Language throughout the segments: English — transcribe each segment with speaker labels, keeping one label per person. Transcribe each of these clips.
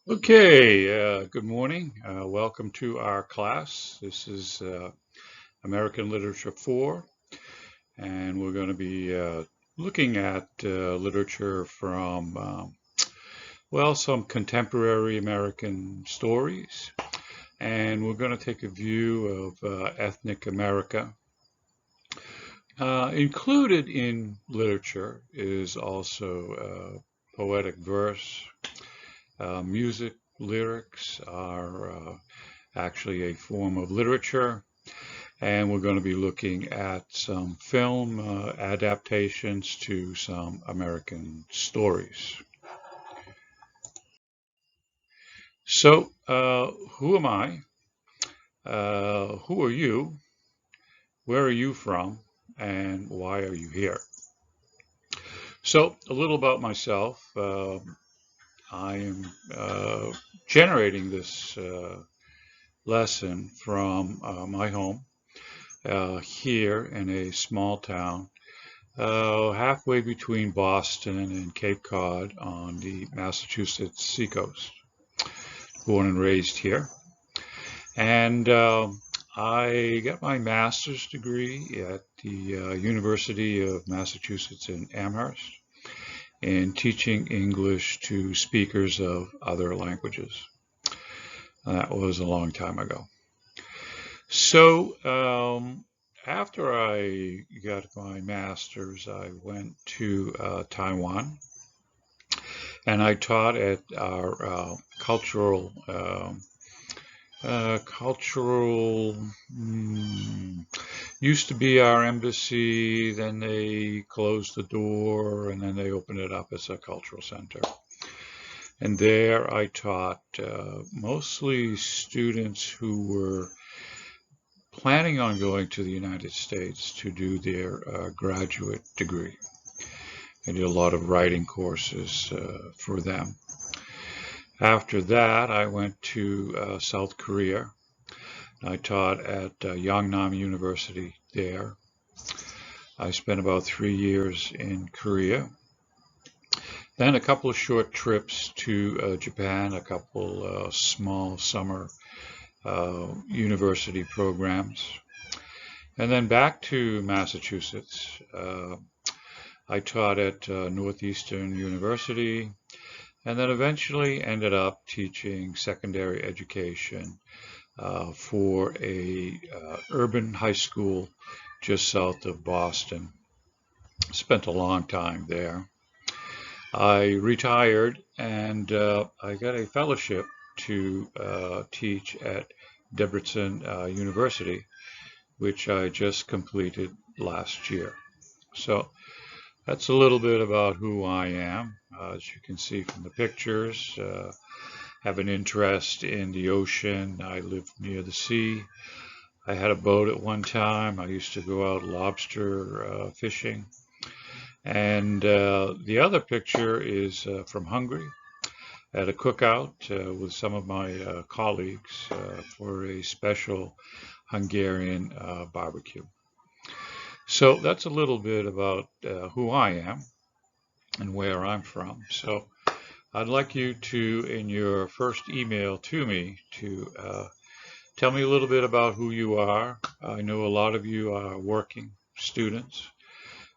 Speaker 1: Okay, good morning. Welcome to our class. This is American Literature 4, and we're going to be looking at literature from, well, some contemporary American stories, and we're going to take a view of ethnic America. Included in literature is also poetic verse. Music, lyrics are actually a form of literature, and we're going to be looking at some film adaptations to some American stories. So, who am I? Who are you? Where are you from? And why are you here? So, a little about myself. I am generating this lesson from my home here in a small town halfway between Boston and Cape Cod on the Massachusetts seacoast. Born and raised here. And I got my master's degree at the University of Massachusetts in Amherst in teaching English to speakers of other languages. That was a long time ago. So after I got my master's, I went to Taiwan, and I taught at our cultural used to be our embassy, then they closed the door, and then they opened it up as a cultural center. And there I taught mostly students who were planning on going to the United States to do their graduate degree. I did a lot of writing courses for them. After that, I went to South Korea. I taught at Yangnam University there. I spent about 3 years in Korea. Then a couple of short trips to Japan, a couple small summer university programs. And then back to Massachusetts. I taught at Northeastern University, and then eventually ended up teaching secondary education for a urban high school just south of Boston. Spent a long time there. I retired and I got a fellowship to teach at Debrecen University, which I just completed last year. So that's a little bit about who I am. As you can see from the pictures, have an interest in the ocean. I live near the sea. I had a boat at one time. I used to go out lobster fishing. And the other picture is from Hungary at a cookout with some of my colleagues for a special Hungarian barbecue. So that's a little bit about who I am and where I'm from. So I'd like you to, in your first email to me, to tell me a little bit about who you are. I know a lot of you are working students,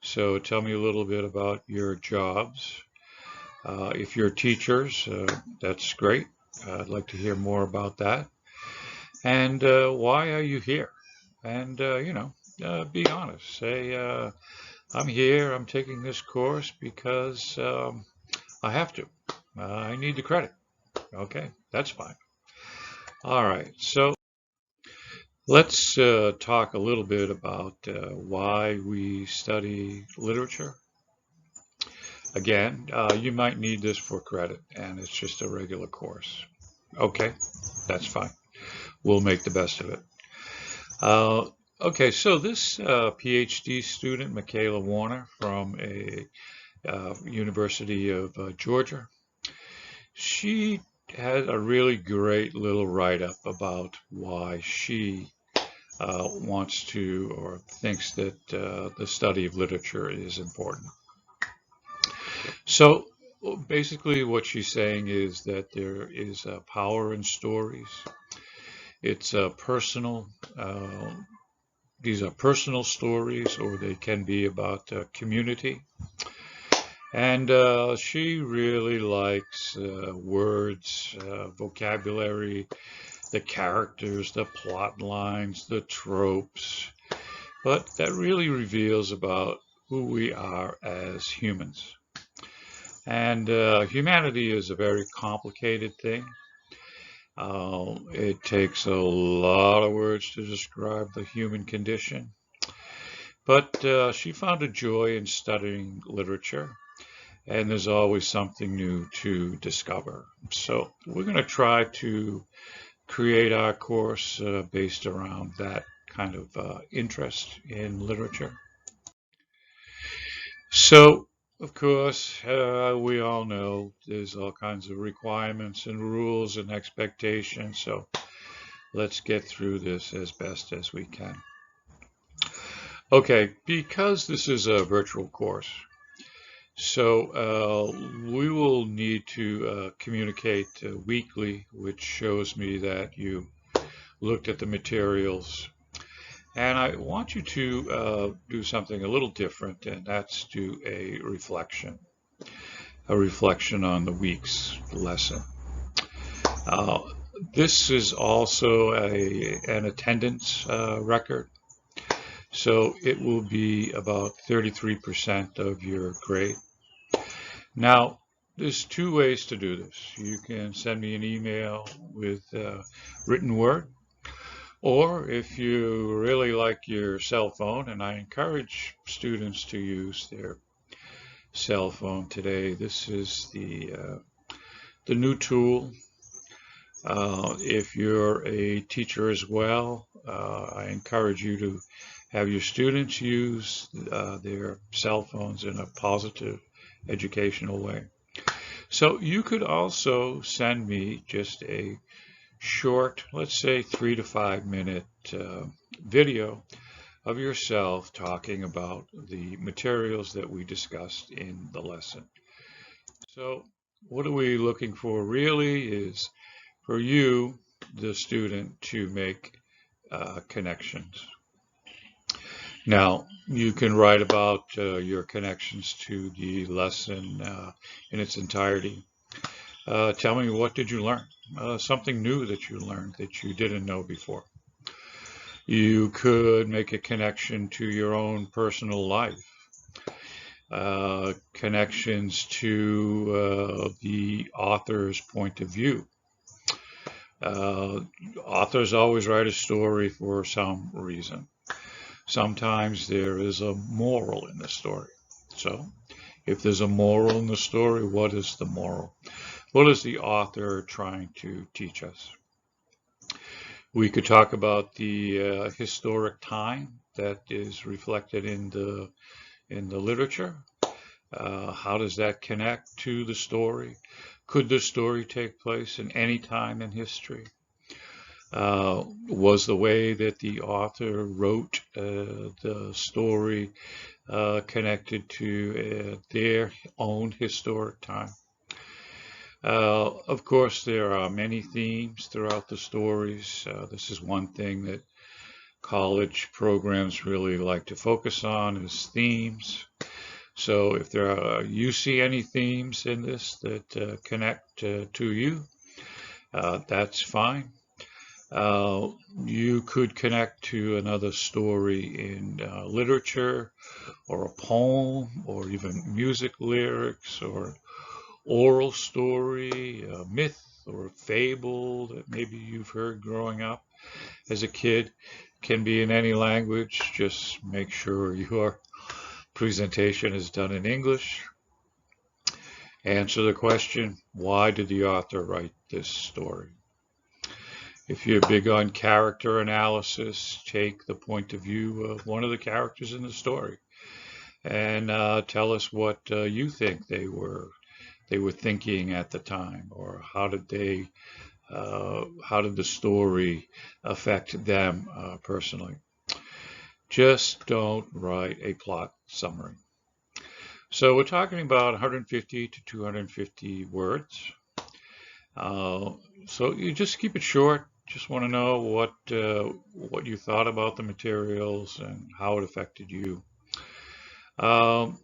Speaker 1: so tell me a little bit about your jobs. If you're teachers, that's great. I'd like to hear more about that. And why are you here? And, be honest. Say, I'm here, I'm taking this course because I have to. I need the credit. Okay, that's fine. All right, so let's talk a little bit about why we study literature. Again, you might need this for credit, and it's just a regular course. Okay, that's fine. We'll make the best of it. Uh, okay, so this PhD student, Michaela Warner from a University of Georgia, she had a really great little write-up about why she wants to or thinks that the study of literature is important. So basically what she's saying is that there is power in stories. It's personal. These are personal stories, or they can be about community. And she really likes words, vocabulary, the characters, the plot lines, the tropes. But that really reveals about who we are as humans. And humanity is a very complicated thing. It takes a lot of words to describe the human condition. But she found a joy in studying literature, and there's always something new to discover. So we're going to try to create our course based around that kind of interest in literature. So, of course, we all know there's all kinds of requirements and rules and expectations. So let's get through this as best as we can. Okay, because this is a virtual course, so we will need to communicate weekly, which shows me that you looked at the materials. And I want you to do something a little different, and that's do a reflection on the week's lesson. Uh, this is also an attendance record, so it will be about 33% of your grade. Now, there's two ways to do this. You can send me an email with written word, or if you really like your cell phone, and I encourage students to use their cell phone today. This is the new tool. If you're a teacher as well, I encourage you to have your students use their cell phones in a positive educational way. So you could also send me just a short, let's say 3 to 5 minute video of yourself talking about the materials that we discussed in the lesson. So what are we looking for really is for you, the student, to make connections. Now, you can write about your connections to the lesson in its entirety. Tell me, what did you learn? Something new that you learned that you didn't know before. You could make a connection to your own personal life, connections to the author's point of view. Authors always write a story for some reason. Sometimes there is a moral in the story. So, if there's a moral in the story, what is the moral? What is the author trying to teach us? We could talk about the historic time that is reflected in the literature. How does that connect to the story? Could the story take place in any time in history? Was the way that the author wrote the story connected to their own historic time? Of course, there are many themes throughout the stories. This is one thing that college programs really like to focus on is themes. So if you see any themes in this that connect to you, that's fine. You could connect to another story in literature, or a poem, or even music lyrics, or oral story, a myth or a fable that maybe you've heard growing up as a kid. Can be in any language. Just make sure your presentation is done in English. Answer the question, why did the author write this story? If you're big on character analysis, take the point of view of one of the characters in the story and tell us what you think they were thinking at the time, or how did the story affect them personally. Just don't write a plot summary. So we're talking about 150 to 250 words. So you just keep it short. Just want to know what you thought about the materials and how it affected you. Um,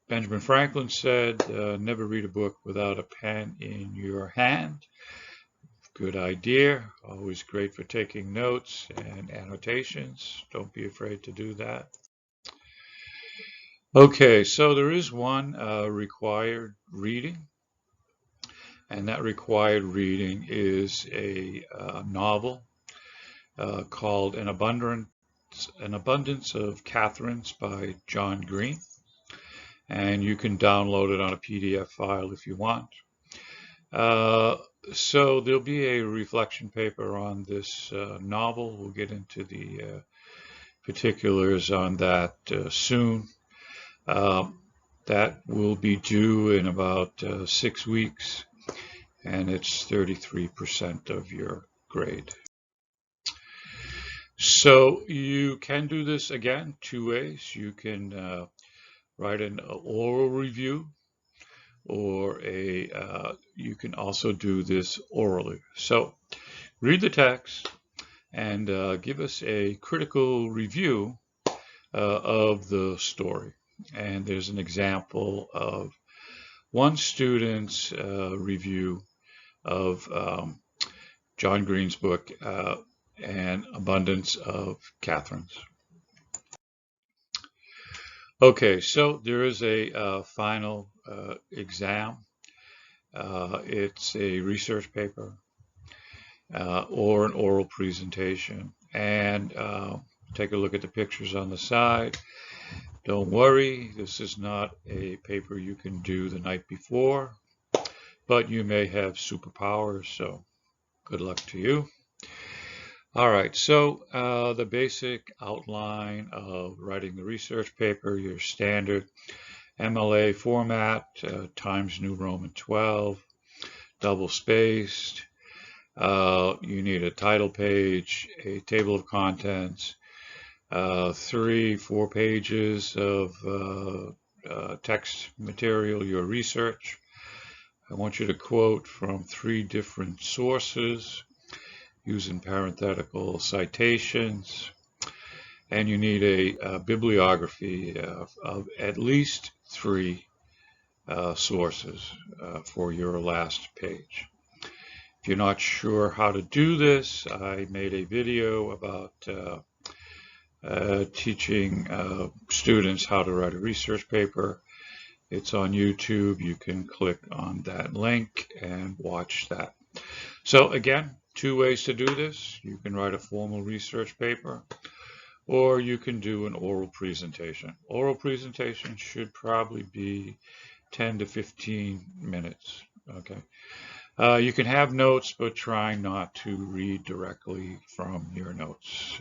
Speaker 1: Benjamin Franklin said, never read a book without a pen in your hand. Good idea. Always great for taking notes and annotations. Don't be afraid to do that. Okay, so there is one required reading, and that required reading is a novel called An Abundance of Catherines by John Green. And you can download it on a PDF file if you want. So there'll be a reflection paper on this novel. We'll get into the particulars on that soon. That will be due in about 6 weeks, and it's 33% of your grade. So you can do this again 2 ways. You can write an oral review, or you can also do this orally. So read the text and give us a critical review of the story. And there's an example of one student's review of John Green's book, An Abundance of Catherines. Okay, so there is a final exam. It's a research paper or an oral presentation. And take a look at the pictures on the side. Don't worry, this is not a paper you can do the night before, but you may have superpowers, so good luck to you. All right, so the basic outline of writing the research paper, your standard MLA format, Times New Roman 12, double spaced. You need a title page, a table of contents, 3-4 pages of text material, your research. I want you to quote from 3 different sources using parenthetical citations, and you need a bibliography of at least 3 sources for your last page. If you're not sure how to do this, I made a video about teaching students how to write a research paper. It's on YouTube. You can click on that link and watch that. So again, 2 ways to do this. You can write a formal research paper, or you can do an oral presentation. Oral presentation should probably be 10 to 15 minutes. Okay. You can have notes, but try not to read directly from your notes.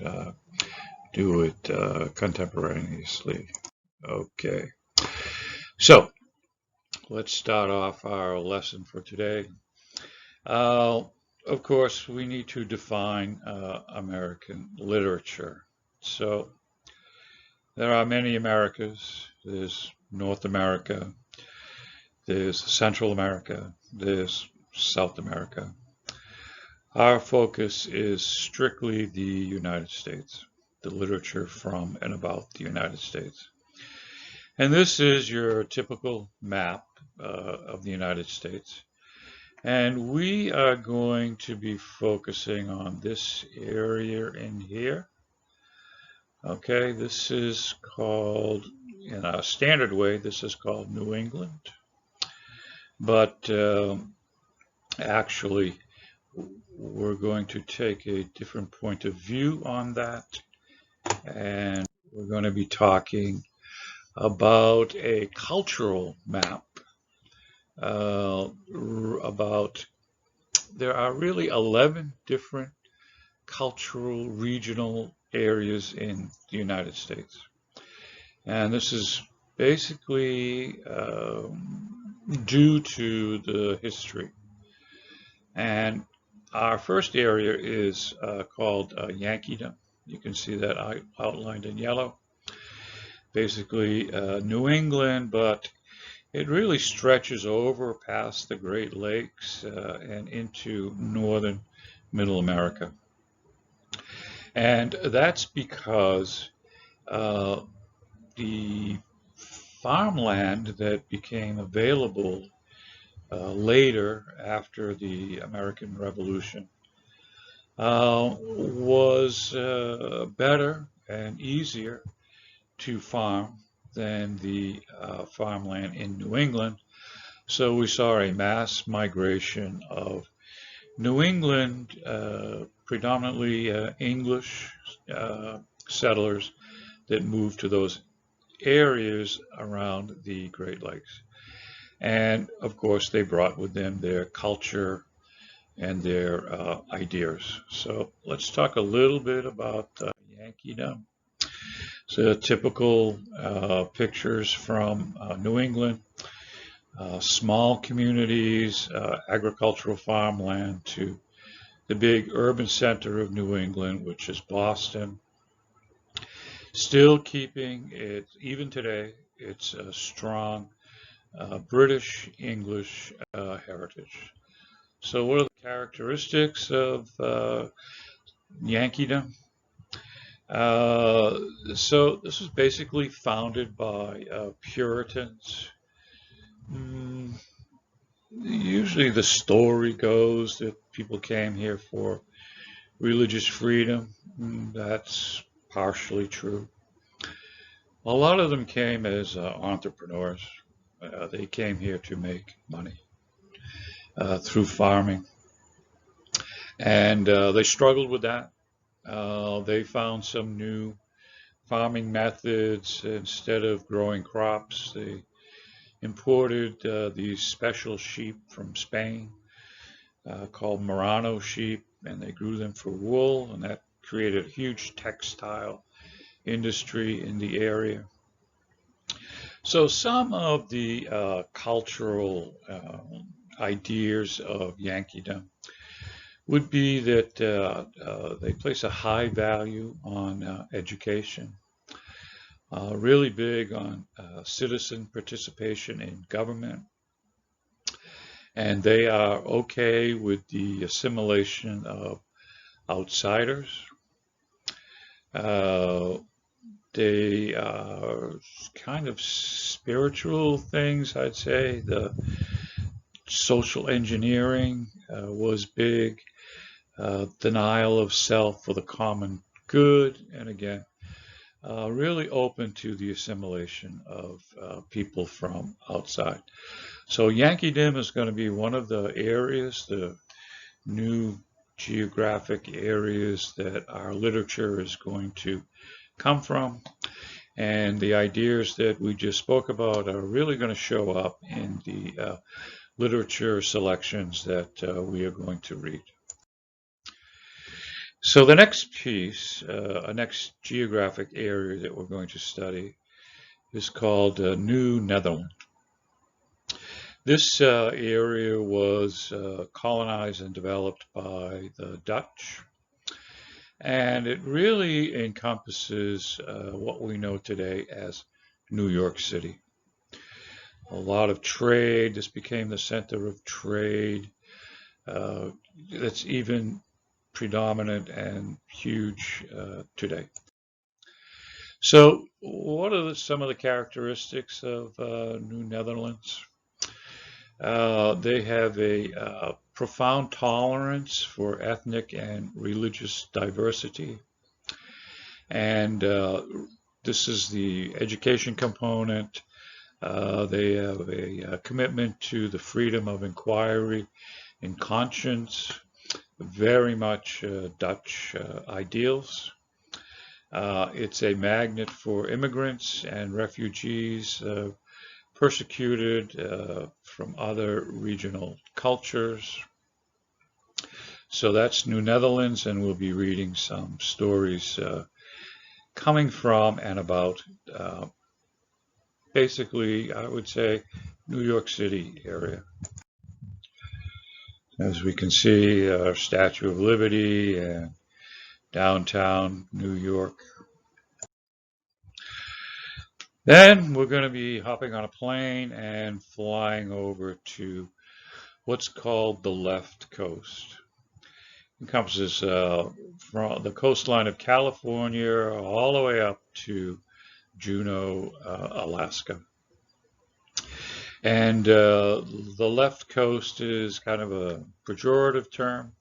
Speaker 1: Do it contemporaneously. Okay. So let's start off our lesson for today. Of course, we need to define American literature. So there are many Americas. There's North America, there's Central America, there's South America. Our focus is strictly the United States, the literature from and about the United States. And this is your typical map of the United States. And we are going to be focusing on this area in here. Okay, this is called, in a standard way, this is called New England. But actually, we're going to take a different point of view on that. And we're going to be talking about a cultural map. There are really 11 different cultural regional areas in the United States. And this is basically due to the history. And our first area is called Yankeedom. You can see that outlined in yellow. basically New England, but it really stretches over past the Great Lakes and into northern Middle America. And that's because uh, the farmland that became available later after the American Revolution was better and easier to farm than the farmland in New England. So we saw a mass migration of New England, predominantly English settlers that moved to those areas around the Great Lakes. And of course, they brought with them their culture and their ideas. So let's talk a little bit about Yankeedom. So typical pictures from New England, small communities, agricultural farmland to the big urban center of New England, which is Boston. Still keeping it, even today, it's a strong British English heritage. So what are the characteristics of Yankeedom? So this was basically founded by Puritans. Mm, Usually the story goes that people came here for religious freedom. That's partially true. A lot of them came as entrepreneurs. They came here to make money through farming. And they struggled with that. They found some new farming methods. Instead of growing crops, they imported these special sheep from Spain called Murano sheep, and they grew them for wool, and that created a huge textile industry in the area. So some of the cultural ideas of Yankeedom would be that they place a high value on education, really big on citizen participation in government, and they are okay with the assimilation of outsiders. Uh, they are kind of spiritual things, I'd say. The social engineering was big, denial of self for the common good, and again, really open to the assimilation of people from outside. So Yankeedom is going to be one of the areas, the new geographic areas that our literature is going to come from. And the ideas that we just spoke about are really going to show up in the literature selections that we are going to read. So the next piece, a next geographic area that we're going to study is called New Netherland. This area was colonized and developed by the Dutch, and it really encompasses what we know today as New York City. A lot of trade. This became the center of trade. That's even predominant and huge today. So, what are some of the characteristics of New Netherlands? They have a profound tolerance for ethnic and religious diversity. And this is the education component. They have a commitment to the freedom of inquiry and conscience, very much Dutch ideals. It's a magnet for immigrants and refugees persecuted from other regional cultures. So that's New Netherlands, and we'll be reading some stories coming from and about basically, I would say, New York City area. As we can see, Statue of Liberty and downtown New York. Then we're going to be hopping on a plane and flying over to what's called the left coast. It encompasses from the coastline of California all the way up to Juneau, Alaska. And the left coast is kind of a pejorative term.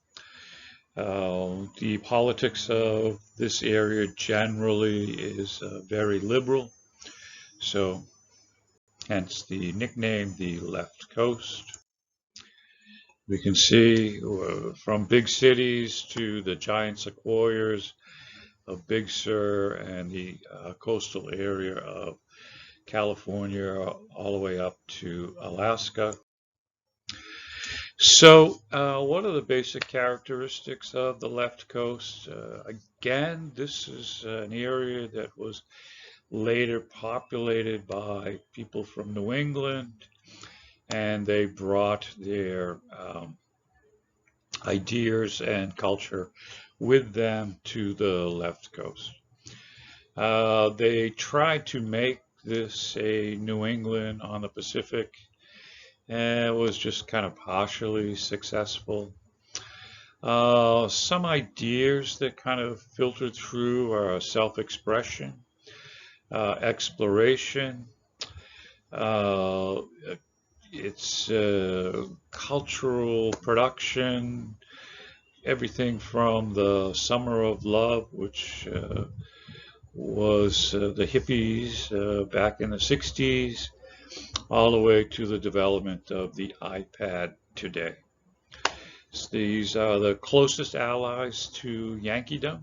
Speaker 1: The politics of this area generally is very liberal, so hence the nickname, the left coast. We can see from big cities to the giant sequoias of Big Sur and the coastal area of California all the way up to Alaska. So, what are the basic characteristics of the left coast? Again, this is an area that was later populated by people from New England, and they brought their ideas and culture with them to the left coast. They tried to make this a New England on the Pacific, and it was just kind of partially successful. Some ideas that kind of filtered through are self-expression, exploration, uh, it's cultural production, everything from the Summer of Love, which was the hippies back in the 60s, all the way to the development of the iPad today. These are the closest allies to Yankeedom,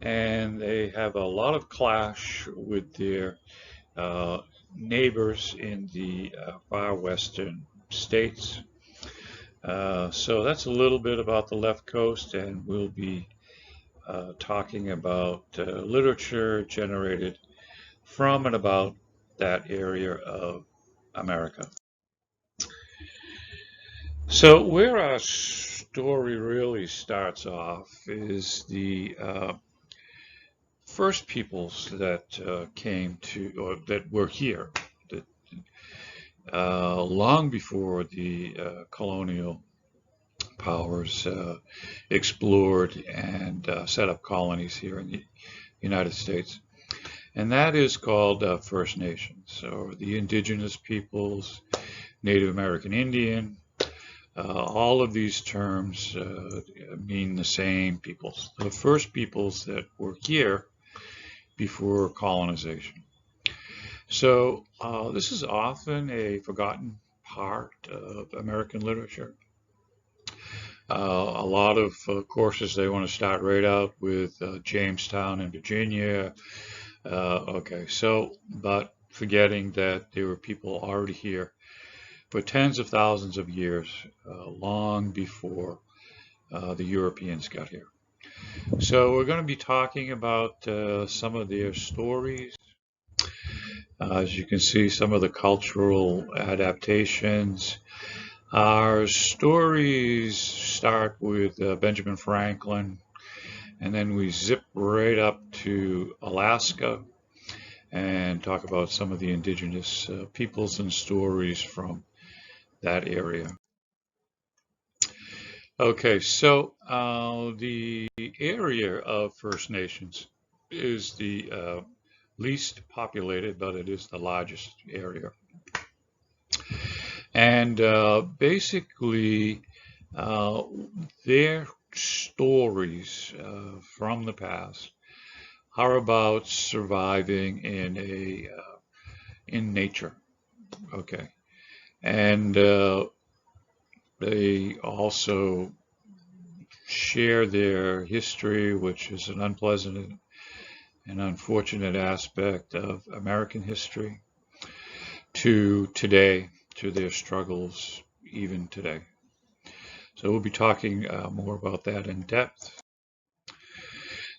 Speaker 1: and they have a lot of clash with their neighbors in the far western states. So that's a little bit about the left coast, and we'll be talking about literature generated from and about that area of America. So where our story really starts off is the first peoples that came to, or that were here, that long before the colonial powers explored and set up colonies here in the United States. And that is called First Nations, or the indigenous peoples, Native American Indian. All of these terms mean the same peoples, the first peoples that were here before colonization. So this is often a forgotten part of American literature. A lot of courses, they want to start right out with Jamestown in Virginia. Okay, so, but forgetting that there were people already here for tens of thousands of years, long before the Europeans got here. So we're going to be talking about some of their stories. As you can see, some of the cultural adaptations. Our stories start with Benjamin Franklin, and then we zip right up to Alaska and talk about some of the indigenous peoples and stories from that area. Okay, so the area of First Nations is the least populated, but it is the largest area. And basically, their stories from the past are about surviving in nature. Okay, and they also share their history, which is an unpleasant and unfortunate aspect of American history, to today, to their struggles even today. So we'll be talking more about that in depth.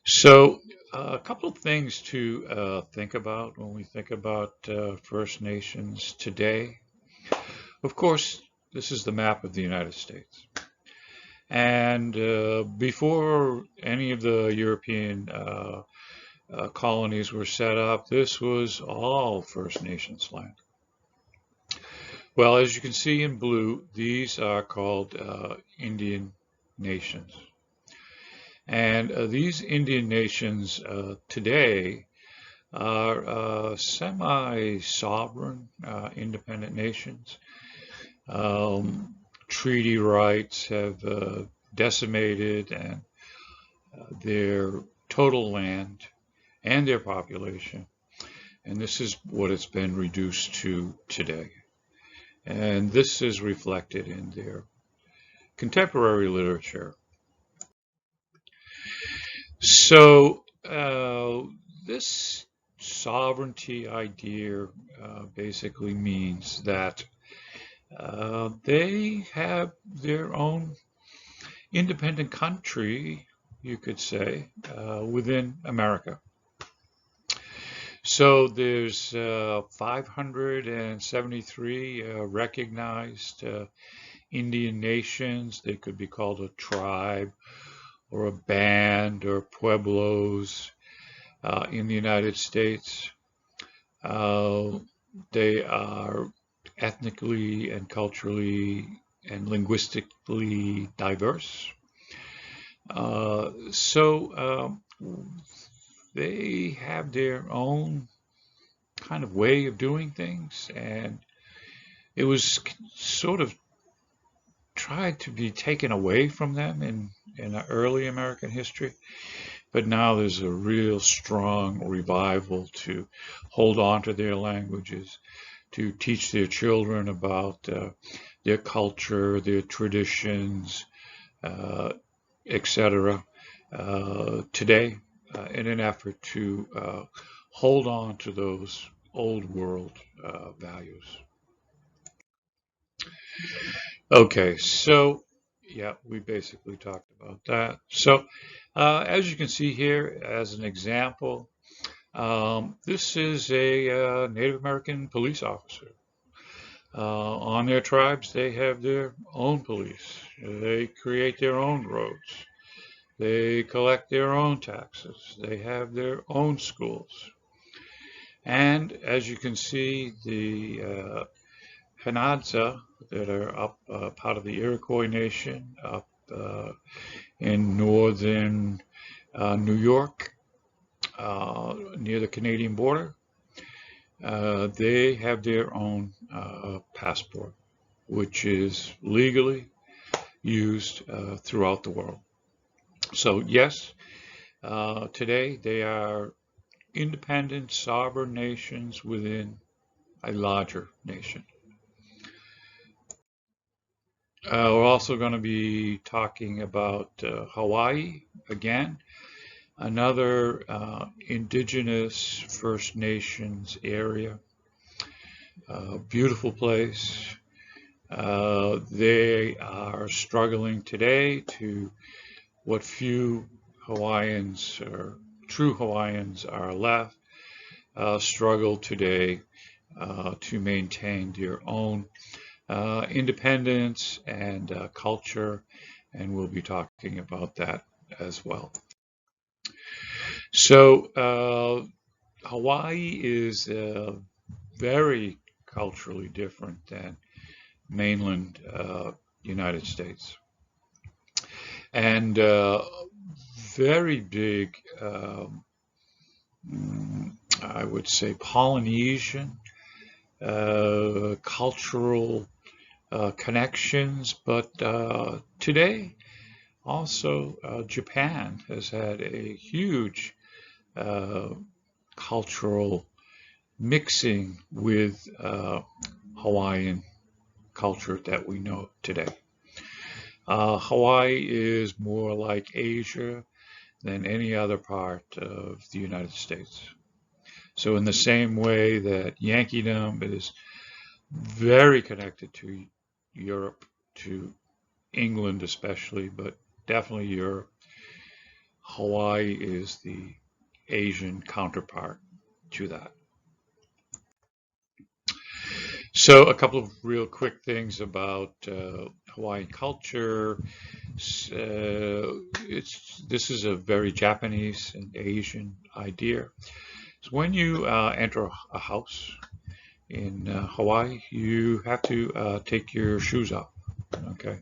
Speaker 1: So a couple of things to think about when we think about First Nations today. Of course, this is the map of the United States. And before any of the European colonies were set up, this was all First Nations land. Well, as you can see in blue, these are called Indian nations. And these Indian nations today are semi-sovereign, independent nations. Treaty rights have decimated and their total land and their population. And this is what it's been reduced to today. And this is reflected in their contemporary literature. So this sovereignty idea basically means that they have their own independent country, you could say, within America. So there's 573 recognized Indian nations. They could be called a tribe or a band or pueblos in the United States. They are ethnically and culturally and linguistically diverse. They have their own kind of way of doing things, and it was sort of tried to be taken away from them in early American history. But now there's a real strong revival to hold on to their languages, to teach their children about their culture, their traditions, etc. Today, in an effort to hold on to those old world values. Okay, so yeah, we basically talked about that. So as you can see here, as an example, this is a Native American police officer. On their tribes, they have their own police. They create their own roads. They collect their own taxes. They have their own schools. And as you can see, the Hanadza that are up part of the Iroquois Nation up in northern New York, near the Canadian border, they have their own passport, which is legally used throughout the world. So yes, today they are independent, sovereign nations within a larger nation. We're also going to be talking about Hawaii again, another indigenous First Nations area. Beautiful place. They are struggling today to what few Hawaiians or true Hawaiians are left, struggle today to maintain their own independence and culture, and we'll be talking about that as well. So Hawaii is very culturally different than mainland United States, and very big, I would say, Polynesian cultural connections, but today also Japan has had a huge cultural mixing with Hawaiian culture that we know today. Hawaii is more like Asia than any other part of the United States. So in the same way that Yankeedom is very connected to Europe, to England especially, but definitely Europe, Hawaii is the Asian counterpart to that. So a couple of real quick things about Hawaiian culture. This is a very Japanese and Asian idea. So when you enter a house in Hawaii, you have to take your shoes off. Okay.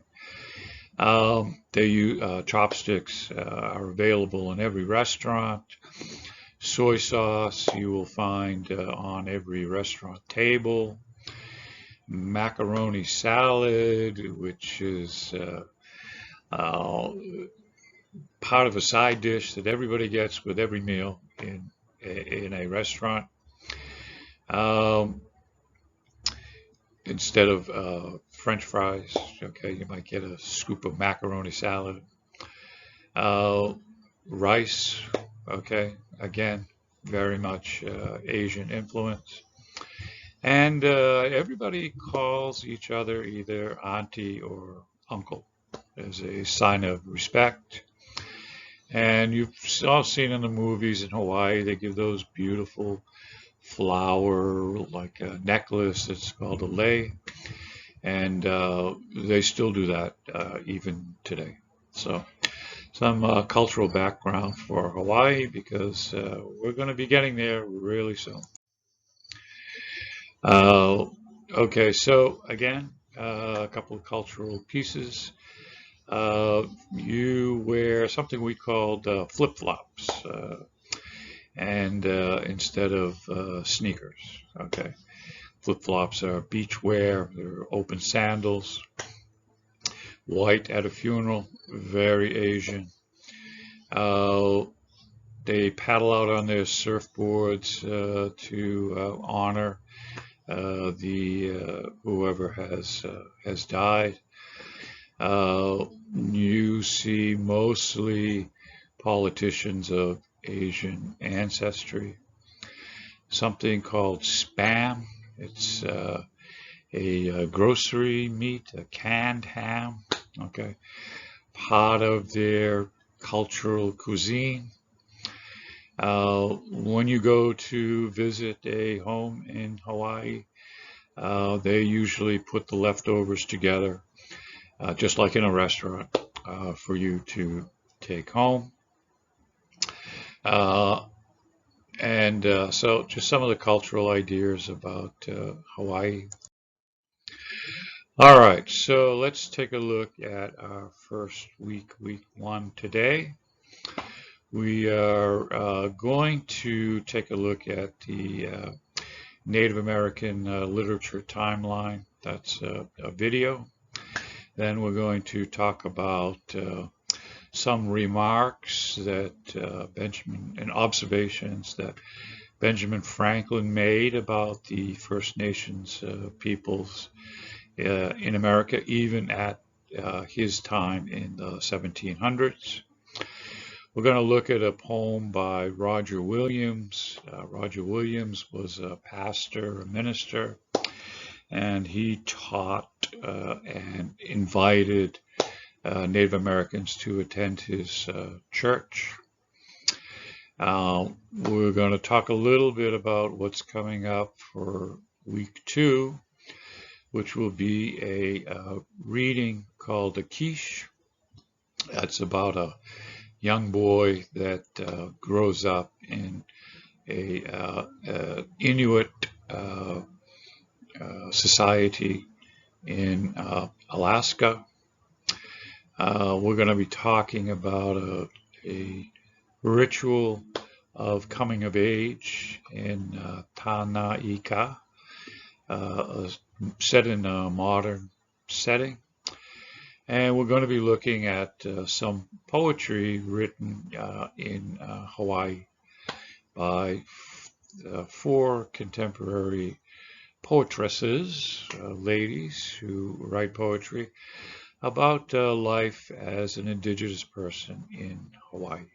Speaker 1: Chopsticks are available in every restaurant. Soy sauce you will find on every restaurant table. Macaroni salad, which is uh, part of a side dish that everybody gets with every meal in a restaurant. Um, Instead of French fries, okay, you might get a scoop of macaroni salad. Uh, Rice, okay, again, very much Asian influence. And everybody calls each other either auntie or uncle as a sign of respect. And you've all seen in the movies in Hawaii, they give those beautiful flower, like a necklace that's called a lei. And they still do that even today. So some cultural background for Hawaii because we're going to be getting there really soon. Uh, okay, so again, a couple of cultural pieces. You wear something we called flip-flops, and instead of sneakers. Okay, flip-flops are beach wear. They're open sandals. White at a funeral, very Asian. Uh, they paddle out on their surfboards to honor the whoever has died. You see mostly politicians of Asian ancestry. Something called spam. It's a grocery meat, a canned ham. Okay, part of their cultural cuisine. When you go to visit a home in Hawaii, they usually put the leftovers together, just like in a restaurant, for you to take home. Uh, and so just some of the cultural ideas about Hawaii. All right, so let's take a look at our first week one today. We are going to take a look at the Native American literature timeline. That's a video. Then we're going to talk about some remarks that and observations that Benjamin Franklin made about the First Nations peoples in America, even at his time in the 1700s. We're going to look at a poem by Roger Williams. Roger Williams was a pastor, a minister, and he taught and invited Native Americans to attend his church. We're going to talk a little bit about what's coming up for week two, which will be a reading called A Quiche. That's about a young boy that grows up in a Inuit society in Alaska. We're going to be talking about a ritual of coming of age in Tanaika, set in a modern setting. And we're going to be looking at some poetry written in Hawaii by four contemporary poetresses, ladies who write poetry about life as an indigenous person in Hawaii.